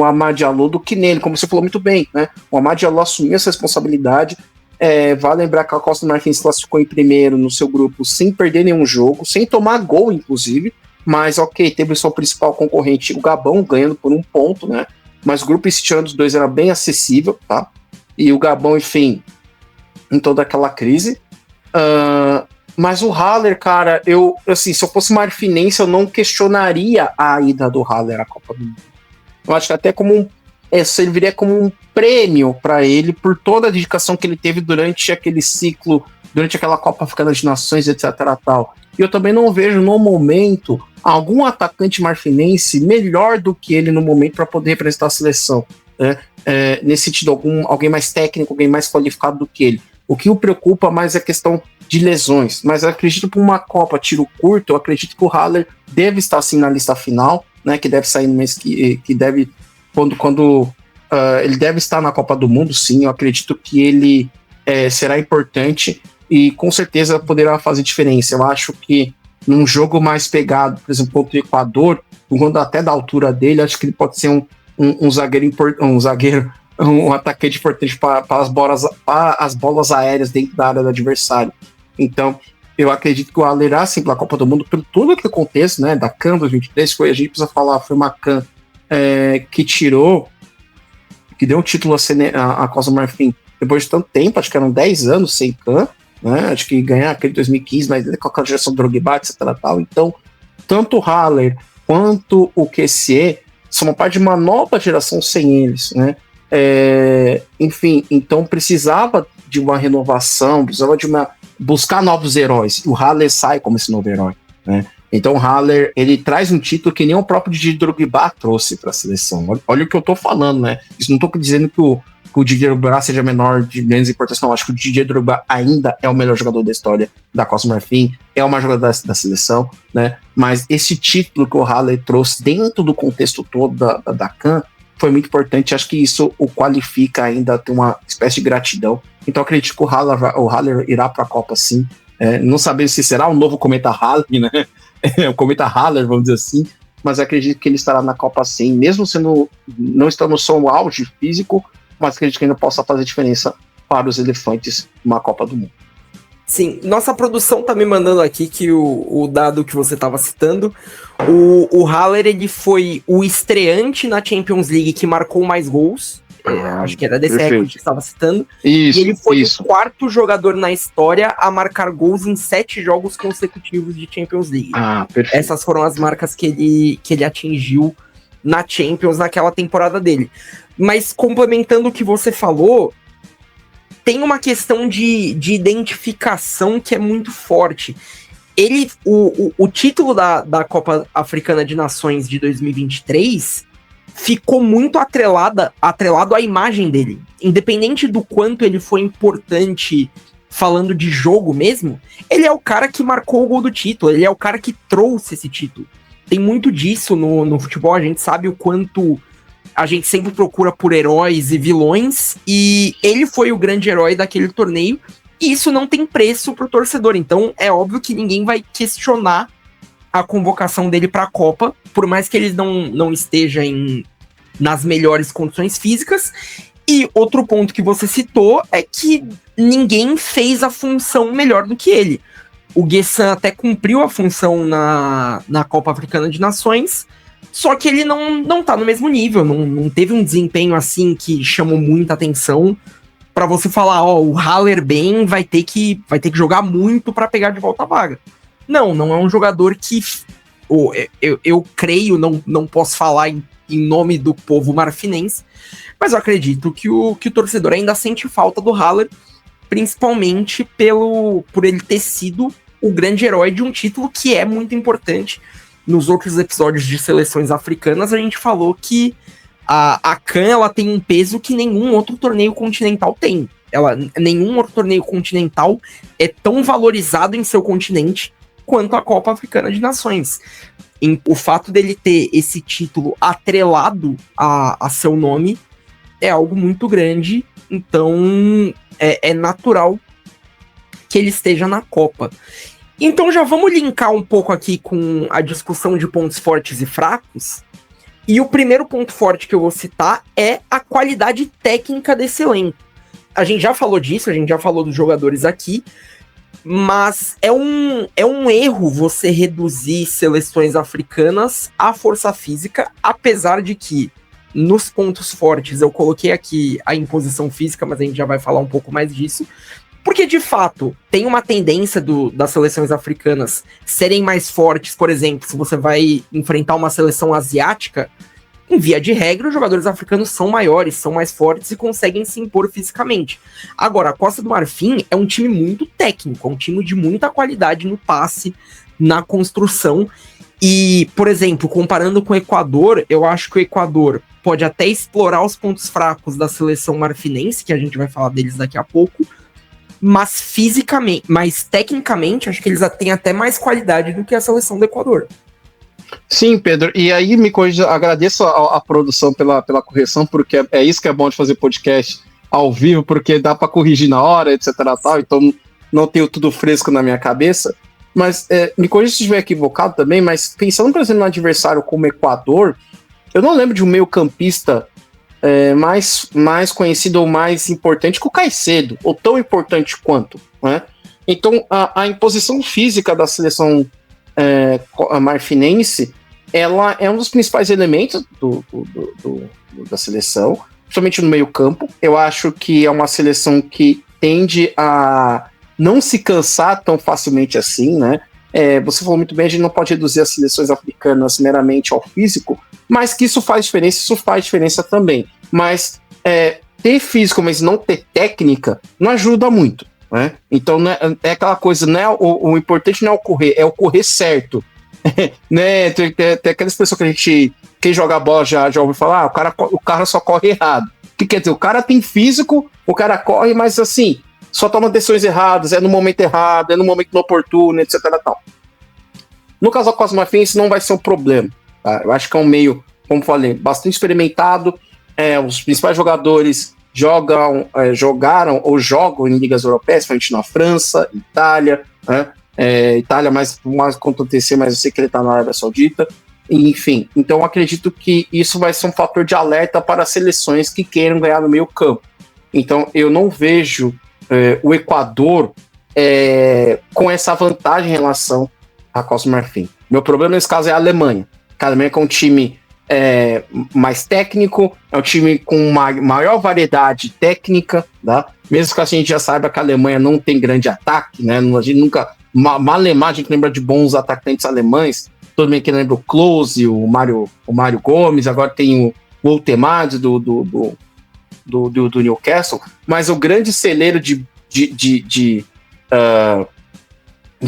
Amad Diallo do que nele, como você falou muito bem, né? O Amad Diallo assumiu essa responsabilidade. Vale lembrar que a Costa do Marfim se classificou em primeiro no seu grupo sem perder nenhum jogo, sem tomar gol, inclusive. Mas, ok, teve o seu principal concorrente, o Gabão, ganhando por 1 ponto, né? Mas o grupo, esse tirando os dois, era bem acessível, tá? E o Gabão, enfim, em toda aquela crise. Mas o Haller, cara, assim, se eu fosse marfinense, eu não questionaria a ida do Haller à Copa do Mundo. Eu acho que até serviria como um prêmio para ele por toda a dedicação que ele teve durante aquele ciclo, durante aquela Copa Africana de Nações, etc. Tal. E eu também não vejo no momento algum atacante marfinense melhor do que ele no momento para poder representar a seleção, né? Nesse sentido, alguém mais técnico, alguém mais qualificado do que ele. O que o preocupa mais é a questão de lesões, mas eu acredito que uma Copa tiro curto, eu acredito que o Haller deve estar assim na lista final, né, que deve sair no mês que deve, quando ele deve estar na Copa do Mundo, sim, eu acredito que ele será importante e com certeza poderá fazer diferença. Eu acho que num jogo mais pegado, por exemplo, contra o Equador, quando até da altura dele, acho que ele pode ser um atacante importante para as bolas aéreas dentro da área do adversário. Então, eu acredito que o Haller, assim, pela Copa do Mundo, por tudo que acontece, né, da CAN 2023, a gente precisa falar, foi uma CAN que deu um título à Costa do Marfim depois de tanto tempo, acho que eram 10 anos sem CAN, né, acho que ganhar aquele 2015, mas com aquela geração do Drogba, etc. Tal. Então, tanto o Haller quanto o Kessier são uma parte de uma nova geração sem eles, né? Enfim, então precisava de uma renovação, precisava buscar novos heróis, e o Haller sai como esse novo herói, né? Então o Haller, ele traz um título que nem o próprio Didier Drogba trouxe para a seleção. Olha o que eu tô falando, né? Isso não tô dizendo que o Didier Drogba seja menor, de menos importância, não. Acho que o Didier Drogba ainda é o melhor jogador da história da Costa do Marfim, é o maior jogador da seleção, né? Mas esse título que o Haller trouxe dentro do contexto todo da CAN foi muito importante. Acho que isso o qualifica ainda a ter uma espécie de gratidão. Então acredito que o Haller irá para a Copa sim. Não sabemos se será um novo Cometa Haller, né? O Cometa Haller, vamos dizer assim. Mas acredito que ele estará na Copa sim, mesmo não estando só no auge físico, mas acredito que ainda possa fazer diferença para os elefantes numa Copa do Mundo. Sim, nossa produção tá me mandando aqui que o dado que você estava citando, o Haller, ele foi o estreante na Champions League que marcou mais gols, acho que era desse recorde que você estava citando, isso, e ele foi o quarto jogador na história a marcar gols em 7 jogos consecutivos de Champions League. Perfeito. Essas foram as marcas que ele atingiu na Champions naquela temporada dele. Mas complementando o que você falou, tem uma questão de identificação que é muito forte. O título da Copa Africana de Nações de 2023 ficou muito atrelado à imagem dele. Independente do quanto ele foi importante falando de jogo mesmo, ele é o cara que marcou o gol do título, ele é o cara que trouxe esse título. Tem muito disso no futebol, a gente sabe o quanto a gente sempre procura por heróis e vilões, e ele foi o grande herói daquele torneio, e isso não tem preço pro torcedor. Então é óbvio que ninguém vai questionar a convocação dele para a Copa, por mais que ele não esteja nas melhores condições físicas. E outro ponto que você citou é que ninguém fez a função melhor do que ele. O Guessan até cumpriu a função na Copa Africana de Nações, só que ele não tá no mesmo nível, não teve um desempenho assim que chamou muita atenção para você falar, o Haller bem vai ter que jogar muito para pegar de volta a vaga. Não é um jogador que eu creio, não posso falar em nome do povo marfinense, mas eu acredito que o torcedor ainda sente falta do Haller, principalmente por ele ter sido o grande herói de um título que é muito importante. Nos outros episódios de seleções africanas, a gente falou que a CAN ela tem um peso que nenhum outro torneio continental tem. Nenhum outro torneio continental é tão valorizado em seu continente quanto a Copa Africana de Nações. O fato dele ter esse título atrelado a seu nome é algo muito grande, então é natural que ele esteja na Copa. Então já vamos linkar um pouco aqui com a discussão de pontos fortes e fracos. E o primeiro ponto forte que eu vou citar é a qualidade técnica desse elenco. A gente já falou disso, a gente já falou dos jogadores aqui, mas é um erro você reduzir seleções africanas à força física, apesar de que nos pontos fortes eu coloquei aqui a imposição física, mas a gente já vai falar um pouco mais disso. Porque, de fato, tem uma tendência das seleções africanas serem mais fortes. Por exemplo, se você vai enfrentar uma seleção asiática, em via de regra, os jogadores africanos são maiores, são mais fortes e conseguem se impor fisicamente. Agora, a Costa do Marfim é um time muito técnico, é um time de muita qualidade no passe, na construção. E, por exemplo, comparando com o Equador, eu acho que o Equador pode até explorar os pontos fracos da seleção marfinense, que a gente vai falar deles daqui a pouco, mas fisicamente, mas tecnicamente, acho que eles têm até mais qualidade do que a seleção do Equador. Sim, Pedro, e aí me corrija, agradeço a produção pela correção, porque é isso que é bom de fazer podcast ao vivo, porque dá para corrigir na hora, etc. Tal, então não tenho tudo fresco na minha cabeça, mas me corrija se estiver equivocado também, mas pensando, por exemplo, no adversário como Equador, eu não lembro de um meio campista mais conhecido ou mais importante que o Caicedo, ou tão importante quanto, né? Então, a imposição física da seleção marfinense, ela é um dos principais elementos da seleção, principalmente no meio campo. Eu acho que é uma seleção que tende a não se cansar tão facilmente assim, né? Você falou muito bem, a gente não pode reduzir as seleções africanas meramente ao físico, mas que isso faz diferença também. Mas ter físico, mas não ter técnica, não ajuda muito, né? Então é aquela coisa, né? O importante não é o correr, é o correr certo. Né? Tem aquela expressão que quem joga bola já ouviu falar, o cara só corre errado. Que quer dizer, o cara tem físico, o cara corre, mas assim, só toma decisões erradas, é no momento errado, é no momento inoportuno, etc. Tal. No caso da Costa do Marfim, isso não vai ser um problema. Tá? Eu acho que é um meio, como falei, bastante experimentado. Os principais jogadores jogaram ou jogam em ligas europeias, principalmente na França, Itália, né? Itália mais acontecer, mas eu sei que ele está na Arábia Saudita. Enfim, então acredito que isso vai ser um fator de alerta para seleções que queiram ganhar no meio campo. Então eu não vejo o Equador com essa vantagem em relação à Costa do Marfim. Meu problema nesse caso é a Alemanha. A Alemanha é um time mais técnico, é um time com maior variedade técnica, tá? Mesmo que a gente já saiba que a Alemanha não tem grande ataque, né? A gente nunca... Malemar, a gente lembra de bons atacantes alemães, todo mundo que lembra o Klose, o Mário Gomes, agora tem o Woltemade do Newcastle, mas o grande celeiro de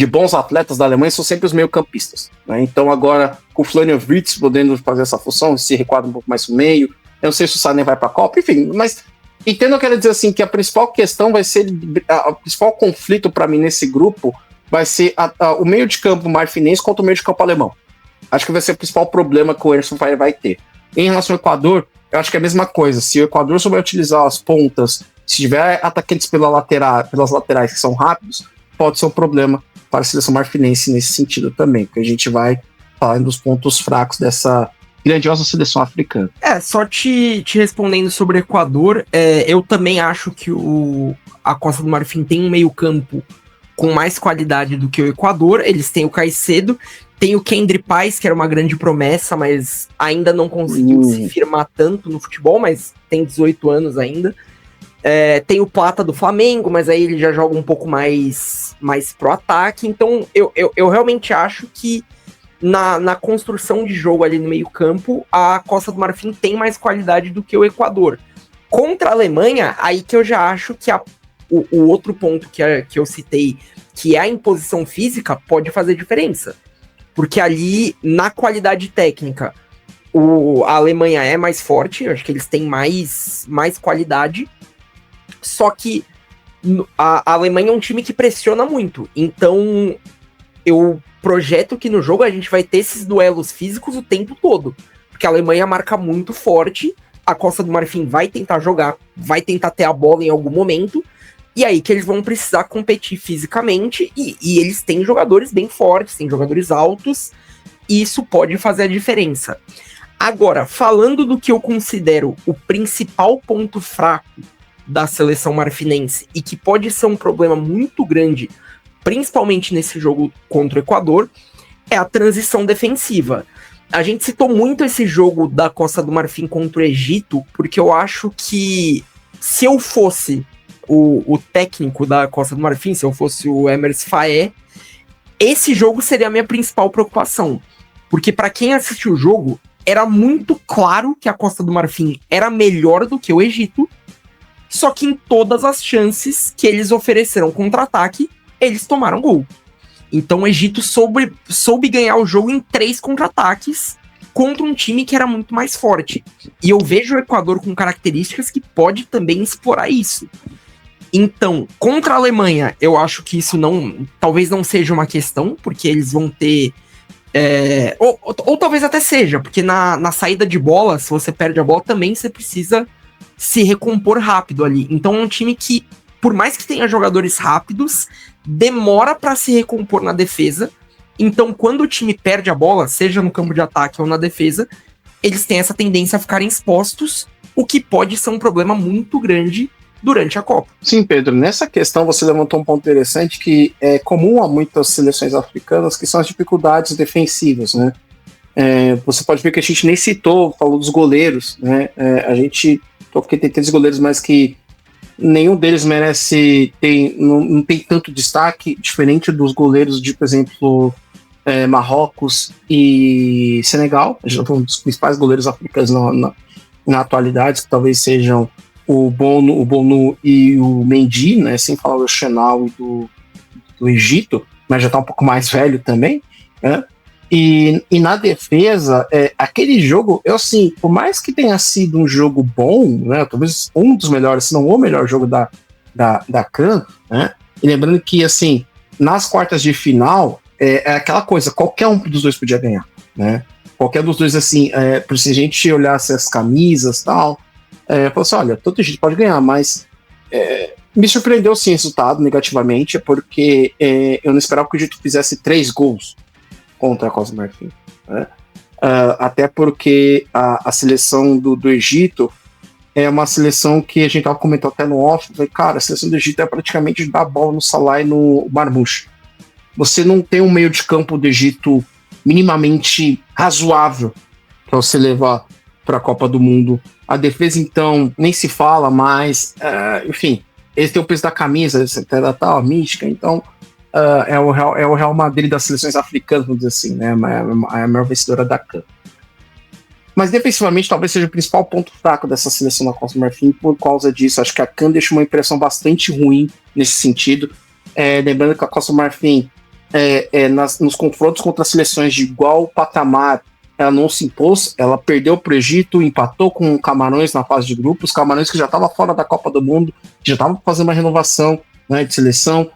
bons atletas da Alemanha são sempre os meio-campistas, né? Então agora com o Florian Wirtz podendo fazer essa função, se requadra um pouco mais no meio, eu não sei se o Sané vai para a Copa, enfim, mas entendo, eu quero dizer assim, que a principal questão vai ser, o principal conflito para mim nesse grupo vai ser o meio de campo marfinense contra o meio de campo alemão. Acho que vai ser o principal problema que o Emerson vai ter. Em relação ao Equador, eu acho que é a mesma coisa. Se o Equador souber utilizar as pontas, se tiver atacantes pelas laterais que são rápidos, pode ser um problema para a seleção marfinense nesse sentido também, porque a gente vai falar dos pontos fracos dessa grandiosa seleção africana. Só te respondendo sobre o Equador, eu também acho que a Costa do Marfim tem um meio campo com mais qualidade do que o Equador. Eles têm o Caicedo, tem o Kendry Páez, que era uma grande promessa, mas ainda não conseguiu se firmar tanto no futebol, mas tem 18 anos ainda. Tem o Plata do Flamengo, mas aí ele já joga um pouco mais pro ataque. Então eu realmente acho que na construção de jogo ali no meio campo, a Costa do Marfim tem mais qualidade do que o Equador. Contra a Alemanha, aí que eu já acho que o outro ponto que eu citei, que é a imposição física, pode fazer diferença. Porque ali, na qualidade técnica, a Alemanha é mais forte, eu acho que eles têm mais qualidade. Só que a Alemanha é um time que pressiona muito. Então, eu projeto que no jogo a gente vai ter esses duelos físicos o tempo todo. Porque a Alemanha marca muito forte, a Costa do Marfim vai tentar jogar, vai tentar ter a bola em algum momento, e aí que eles vão precisar competir fisicamente, e eles têm jogadores bem fortes, têm jogadores altos, e isso pode fazer a diferença. Agora, falando do que eu considero o principal ponto fraco da seleção marfinense, e que pode ser um problema muito grande, principalmente nesse jogo contra o Equador, é a transição defensiva. A gente citou muito esse jogo da Costa do Marfim contra o Egito, porque eu acho que se eu fosse o técnico da Costa do Marfim, se eu fosse o Emerson Faé, esse jogo seria a minha principal preocupação. Porque para quem assistiu o jogo, era muito claro que a Costa do Marfim era melhor do que o Egito, só que em todas as chances que eles ofereceram contra-ataque, eles tomaram gol. Então o Egito soube ganhar o jogo em 3 contra-ataques contra um time que era muito mais forte. E eu vejo o Equador com características que pode também explorar isso. Então, contra a Alemanha, eu acho que isso talvez não seja uma questão, porque eles vão ter... Ou talvez até seja, porque na saída de bola, se você perde a bola, também você precisa se recompor rápido ali. Então é um time que, por mais que tenha jogadores rápidos, demora para se recompor na defesa. Então, quando o time perde a bola, seja no campo de ataque ou na defesa, eles têm essa tendência a ficarem expostos, o que pode ser um problema muito grande durante a Copa. Sim, Pedro, nessa questão você levantou um ponto interessante que é comum a muitas seleções africanas, que são as dificuldades defensivas, né? Você pode ver que a gente nem falou dos goleiros, né? Porque tem 3 goleiros, mas que nenhum deles não tem tanto destaque, diferente dos goleiros de, por exemplo, Marrocos e Senegal. A gente está falando dos principais goleiros africanos na atualidade, que talvez sejam o Bonu e o Mendy, né, sem falar do Chenal e do Egito, mas já está um pouco mais velho também, né? E na defesa, aquele jogo, eu assim, por mais que tenha sido um jogo bom, né, talvez um dos melhores, se não o melhor jogo da CAN, né, e lembrando que, assim, nas quartas de final, é aquela coisa, qualquer um dos dois podia ganhar, né, qualquer dos dois, assim, se a gente olhasse as camisas e tal, falou assim, olha, todo jeito pode ganhar, mas me surpreendeu, sim, o resultado negativamente, porque eu não esperava que o Egito fizesse 3 gols contra a Costa do Marfim, né? Até porque a seleção do Egito é uma seleção que a gente tava comentando até no off, cara, a seleção do Egito é praticamente dar bola no Salah e no Marmoush. Você não tem um meio de campo do Egito minimamente razoável para você levar para a Copa do Mundo. A defesa, então, nem se fala mais, enfim, eles têm o peso da camisa, da tal, mística, então é o Real Madrid das seleções africanas, vamos dizer assim, né? A maior vencedora da CAN. Mas defensivamente talvez seja o principal ponto fraco dessa seleção da Costa do Marfim por causa disso. Acho que a CAN deixa uma impressão bastante ruim nesse sentido. Lembrando que a Costa do Marfim, nos confrontos contra seleções de igual patamar, ela não se impôs, ela perdeu para o Egito, empatou com o Camarões na fase de grupos, Camarões que já estava fora da Copa do Mundo, já estava fazendo uma renovação, né, de seleção.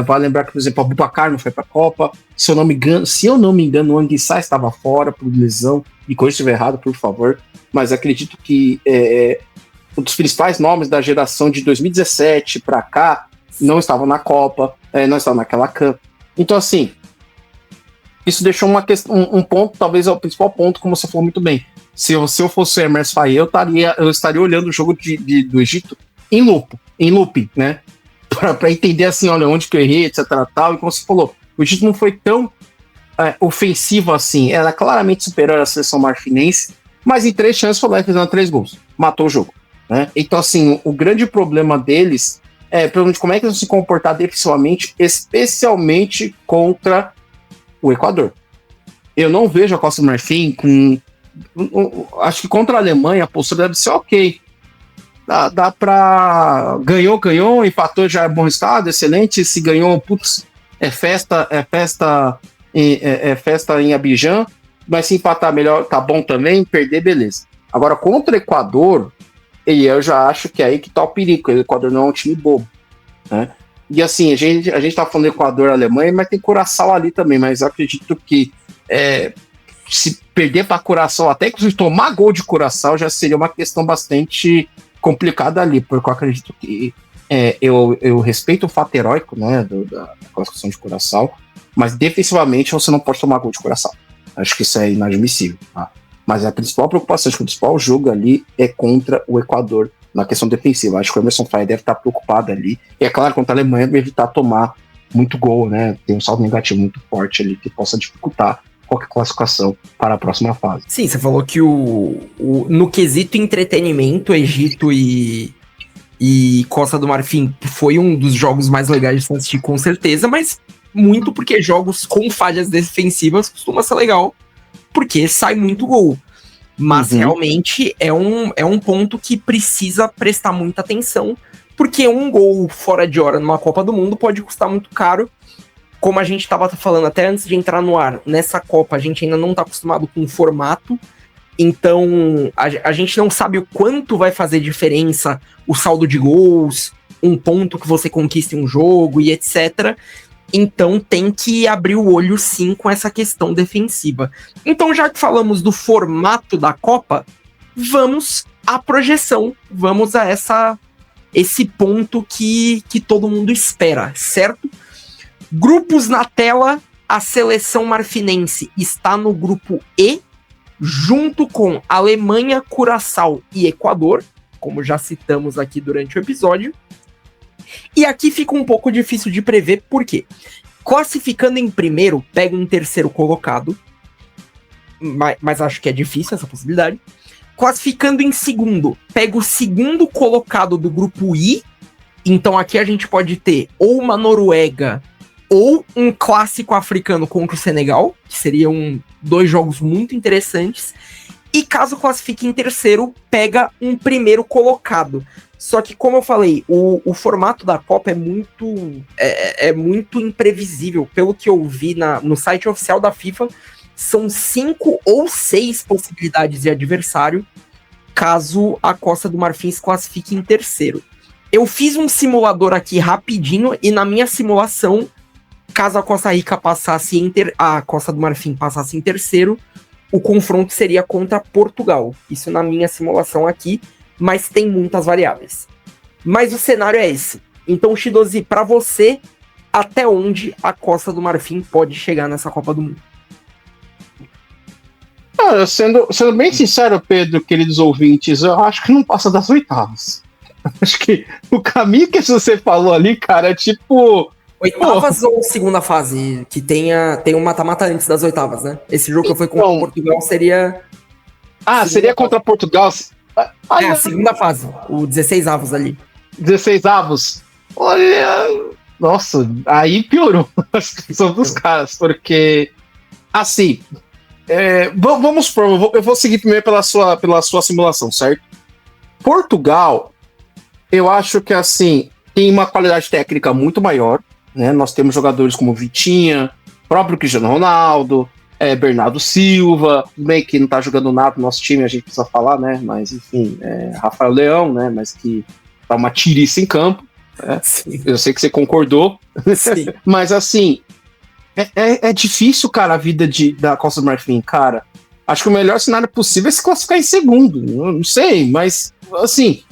Vale lembrar que, por exemplo, o Abubakar não foi para a Copa. Se eu não me engano, o Anguissa estava fora por lesão. E coisa estiver errado, por favor. Mas acredito que um dos principais nomes da geração de 2017 para cá não estavam na Copa, não estavam naquela CAN. Então, assim, isso deixou um ponto, talvez é o principal ponto, como você falou muito bem. Se eu fosse o Emerson Faye, eu estaria olhando o jogo do Egito em looping, né? Para entender assim, olha, onde que eu errei, etc. Tal, e como você falou, o Egito não foi tão ofensivo assim, ela é claramente superior à seleção marfinense, mas em 3 chances foi lá e fizeram 3 gols, matou o jogo, né? Então, assim, o grande problema deles provavelmente como é que eles vão se comportar defensivamente, especialmente contra o Equador. Eu não vejo a Costa do Marfim acho que contra a Alemanha a postura deve ser ok. Dá pra... Ganhou, empatou, já é bom resultado, excelente. Se ganhou, putz, é festa em Abidjan, mas se empatar melhor, tá bom também, perder, beleza. Agora, contra o Equador, eu já acho que é aí que tá o perigo, o Equador não é um time bobo, né? E assim, a gente tá falando do Equador e Alemanha, mas tem Curaçao ali também, mas eu acredito que se perder pra Curaçao, até inclusive tomar gol de Curaçao, já seria uma questão bastante complicada ali, porque eu acredito que eu respeito o fato heróico, né, da classificação de Curaçao, mas defensivamente você não pode tomar gol de Curaçao. Acho que isso é inadmissível, tá? Mas a principal preocupação, acho que o principal jogo ali é contra o Equador na questão defensiva. Acho que o Emerson Faé deve estar preocupado ali. E é claro, contra a Alemanha, deve evitar tomar muito gol, né? Tem um saldo negativo muito forte ali que possa dificultar qualquer classificação para a próxima fase. Sim, você falou que no quesito entretenimento, Egito e Costa do Marfim foi um dos jogos mais legais de se assistir, com certeza, mas muito porque jogos com falhas defensivas costuma ser legal, porque sai muito gol. Mas realmente é um ponto que precisa prestar muita atenção, porque um gol fora de hora numa Copa do Mundo pode custar muito caro. Como a gente estava falando até antes de entrar no ar, nessa Copa a gente ainda não está acostumado com o formato, então a gente não sabe o quanto vai fazer diferença o saldo de gols, um ponto que você conquista em um jogo e etc. Então tem que abrir o olho sim com essa questão defensiva. Então, já que falamos do formato da Copa, vamos à projeção, vamos a esse ponto que todo mundo espera, certo? Grupos na tela, a seleção marfinense está no grupo E, junto com Alemanha, Curaçao e Equador, como já citamos aqui durante o episódio. E aqui fica um pouco difícil de prever, por quê? Classificando em primeiro, pega um terceiro colocado, mas acho que é difícil essa possibilidade. Classificando em segundo, pega o segundo colocado do grupo I, então aqui a gente pode ter ou uma Noruega ou um clássico africano contra o Senegal, que seriam 2 jogos muito interessantes. E caso classifique em terceiro, pega um primeiro colocado. Só que, como eu falei, o formato da Copa é muito imprevisível. Pelo que eu vi no site oficial da FIFA, são 5 ou 6 possibilidades de adversário, caso a Costa do Marfim se classifique em terceiro. Eu fiz um simulador aqui rapidinho, e na minha simulação, caso a Costa Rica passasse a Costa do Marfim passasse em terceiro, o confronto seria contra Portugal. Isso na minha simulação aqui, mas tem muitas variáveis. Mas o cenário é esse. Então, Shidozi, para você, até onde a Costa do Marfim pode chegar nessa Copa do Mundo? Cara, sendo bem sincero, Pedro, queridos ouvintes, eu acho que não passa das oitavas. Acho que o caminho que você falou ali, cara, é tipo... Oitavas ou segunda fase? Que tem um mata-mata antes das oitavas, né? Esse jogo que foi contra Portugal seria... seria contra Portugal? A segunda fase. O 16 avos ali. 16 avos? Olha... Nossa, aí piorou a situação dos caras, porque... Assim... vamos supor, eu vou seguir primeiro pela sua simulação, certo? Portugal, eu acho que assim, tem uma qualidade técnica muito maior, né? Nós temos jogadores como Vitinha, próprio Cristiano Ronaldo, Bernardo Silva, bem que não tá jogando nada no nosso time, a gente precisa falar, né? Mas enfim, Rafael Leão, né? Mas que tá uma tiriça em campo. Eu sei que você concordou. Sim. Mas assim, é difícil, cara, a vida da Costa do Marfim, cara. Acho que o melhor cenário possível é se classificar em segundo. Eu não sei, mas assim,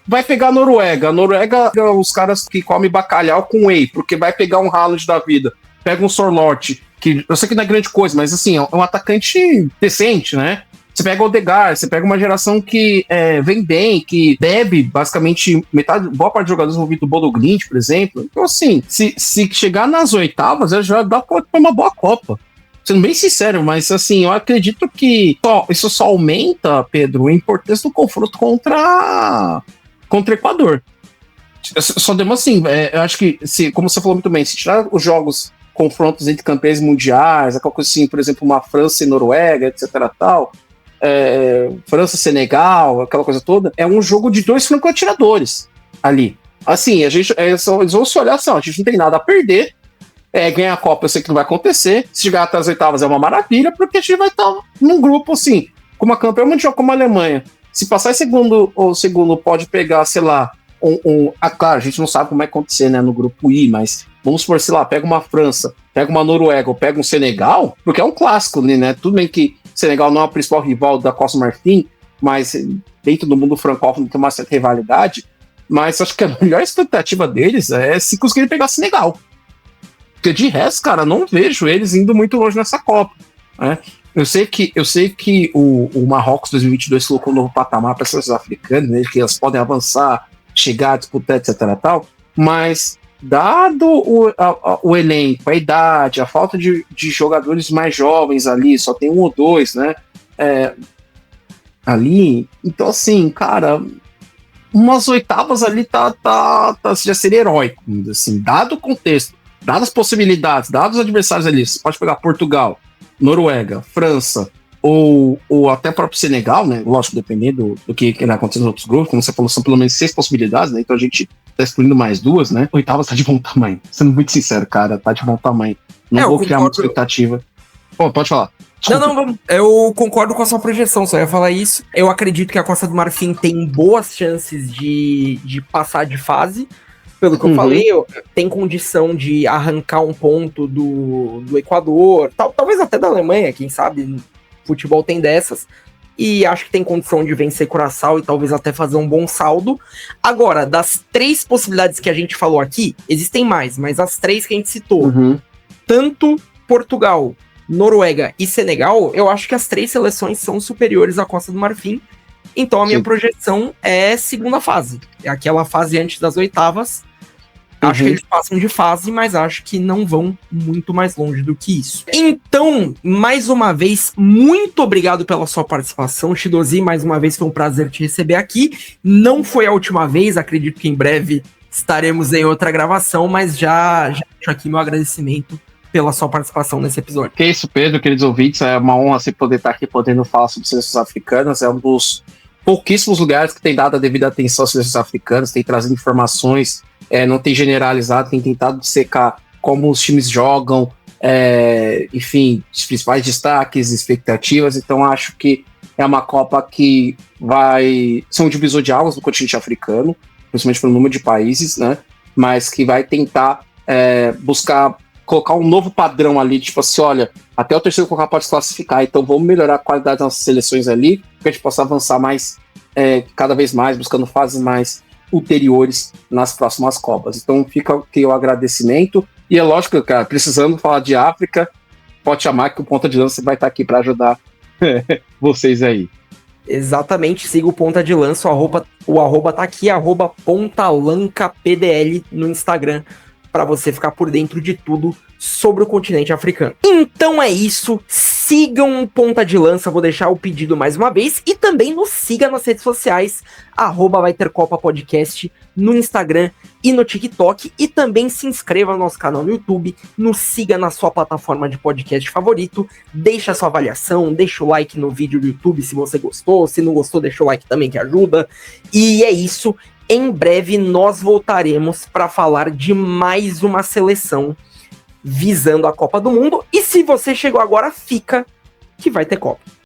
vai pegar a Noruega. A Noruega é os caras que comem bacalhau com whey, porque vai pegar um Haaland da vida. Pega um Sorloth, que eu sei que não é grande coisa, mas assim, é um atacante decente, né? Você pega o Odegaard, você pega uma geração que vem bem, que bebe basicamente boa parte dos jogadores envolvidos do Bodo Glimt, por exemplo. Então, assim, se chegar nas oitavas, já dá pra uma boa Copa. Sendo bem sincero, mas assim, eu acredito que isso só aumenta, Pedro, a importância do confronto contra o Equador. Só demos assim, eu acho que, como você falou muito bem, se tirar os jogos, confrontos entre campeões mundiais, aquela coisa assim, por exemplo, uma França e Noruega, etc. tal. França, Senegal, aquela coisa toda, é um jogo de 2 franco-atiradores ali. Assim, eles vão se olhar assim, a gente não tem nada a perder, ganhar a Copa eu sei que não vai acontecer, se chegar até as oitavas é uma maravilha, porque a gente vai estar num grupo assim, com uma campeã mundial como a Alemanha. Se passar em segundo pode pegar, sei lá, claro, a gente não sabe como vai acontecer, né, no grupo I, mas vamos supor, sei lá, pega uma França, pega uma Noruega ou pega um Senegal, porque é um clássico, né? Tudo bem que Senegal não é o principal rival da Costa do Marfim, mas dentro do mundo francófono tem uma certa rivalidade, mas acho que a melhor expectativa deles é se conseguirem pegar Senegal. Porque de resto, cara, não vejo eles indo muito longe nessa Copa, né? Eu sei que o Marrocos 2022 colocou um novo patamar para as seleções africanas, né, que elas podem avançar, chegar, disputar, etc. tal, mas dado o elenco, a idade, a falta de jogadores mais jovens ali, só tem 1 ou 2, né? Ali, então assim, cara, umas oitavas ali já seria heróico, assim, dado o contexto, dadas as possibilidades, dados os adversários ali, você pode pegar Portugal, Noruega, França, ou até próprio Senegal, né? Lógico, dependendo do que vai acontecer nos outros grupos, como você falou, são pelo menos 6 possibilidades, né? Então a gente tá excluindo mais 2, né? Oitavas tá de bom tamanho. Sendo muito sincero, cara, tá de bom tamanho. Não vou criar muita expectativa. Pode falar. Desculpa. Não, eu concordo com a sua projeção, só ia falar isso. Eu acredito que a Costa do Marfim tem boas chances de passar de fase. Pelo que eu falei, tem condição de arrancar um ponto do Equador, talvez até da Alemanha, quem sabe, futebol tem dessas, e acho que tem condição de vencer Curaçao e talvez até fazer um bom saldo. Agora, das 3 possibilidades que a gente falou aqui, existem mais, mas as 3 que a gente citou, tanto Portugal, Noruega e Senegal, eu acho que as 3 seleções são superiores à Costa do Marfim, então a minha projeção é segunda fase, é aquela fase antes das oitavas. Acho que eles passam de fase, mas acho que não vão muito mais longe do que isso. Então, mais uma vez, muito obrigado pela sua participação, Shidozi. Mais uma vez foi um prazer te receber aqui. Não foi a última vez, acredito que em breve estaremos em outra gravação, mas já deixo aqui meu agradecimento pela sua participação nesse episódio. Que isso, Pedro, queridos ouvintes, é uma honra você poder estar aqui podendo falar sobre seleções africanas. É um dos pouquíssimos lugares que tem dado a devida atenção às seleções africanas, tem trazido informações, não tem generalizado, tem tentado dissecar como os times jogam, enfim, os principais destaques, expectativas. Então acho que é uma Copa que vai ser um divisor de águas no continente africano, principalmente pelo número de países, né? Mas que vai tentar buscar colocar um novo padrão ali, tipo assim, olha, até o terceiro colocado pode se classificar, então vamos melhorar a qualidade das nossas seleções ali, para que a gente possa avançar mais, cada vez mais, buscando fases mais ulteriores nas próximas Copas. Então fica aqui o agradecimento, e é lógico, cara, precisando falar de África, pode chamar que o Ponta de Lança vai estar aqui para ajudar vocês aí. Exatamente, siga o Ponta de Lança, o arroba tá aqui, @pontalancapdl no Instagram, para você ficar por dentro de tudo sobre o continente africano. Então é isso, sigam o Ponta de Lança, vou deixar o pedido mais uma vez, e também nos siga nas redes sociais, @vai ter Copa Podcast, no Instagram e no TikTok, e também se inscreva no nosso canal no YouTube, nos siga na sua plataforma de podcast favorito, deixa a sua avaliação, deixa o like no vídeo do YouTube se você gostou, se não gostou deixa o like também que ajuda, e é isso. Em breve nós voltaremos para falar de mais uma seleção visando a Copa do Mundo. E se você chegou agora, fica que vai ter Copa.